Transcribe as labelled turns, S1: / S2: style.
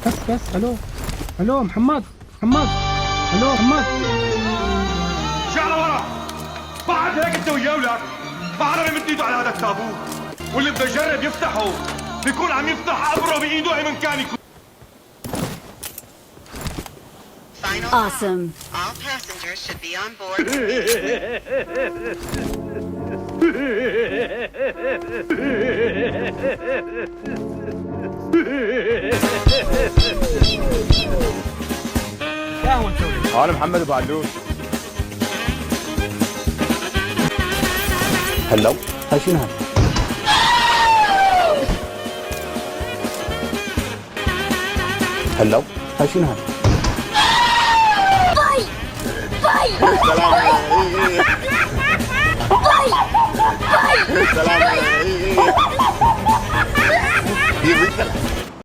S1: بس الو. الو محمد. محمد. الو محمد.
S2: شو على ورا؟ بعد هيك انت وياه ولك بعد ما يمد ايده على هذا التابوت، واللي بده يجرب يفتحه بيكون عم يفتح قبره بايده اي من كان يكون.
S3: Awesome. All passengers should be on board.
S2: انا محمد ابو علوش.
S4: هلو هاي شنو هاي؟ هلو هاي شنو هاي؟
S5: سلام